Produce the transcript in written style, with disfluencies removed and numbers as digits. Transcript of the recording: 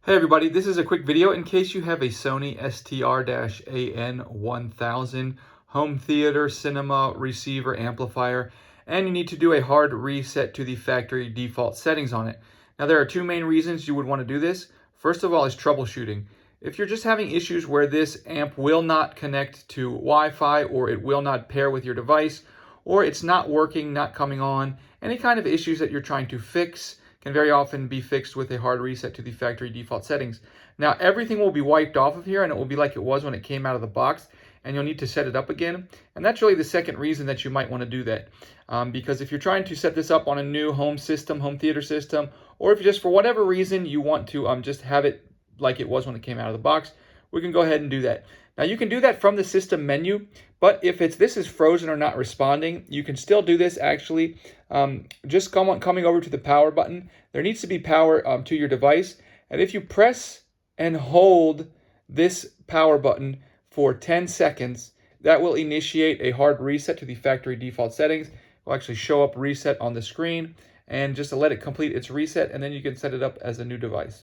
Hey everybody, this is a quick video in case you have a Sony STR-AN1000 home theater cinema receiver amplifier and you need to do a hard reset to the factory default settings on it. Now there are two main reasons you would want to do this. First of all is troubleshooting. If you're just having issues where this amp will not connect to Wi-Fi or it will not pair with your device or it's not working, not coming on, any kind of issues that you're trying to fix can very often be fixed with a hard reset to the factory default settings. Now everything will be wiped off of here and it will be like it was when it came out of the box, and you'll need to set it up again. And that's really the second reason that you might want to do that. Because if you're trying to set this up on a new home system, home theater system, or if you just for whatever reason you want to just have it like it was when it came out of the box, we can go ahead and do that. Now you can do that from the system menu, but if this is frozen or not responding, you can still do this actually. Just coming over to the power button, there needs to be power to your device. And if you press and hold this power button for 10 seconds, that will initiate a hard reset to the factory default settings. It will actually show up reset on the screen, and just to let it complete its reset, and then you can set it up as a new device.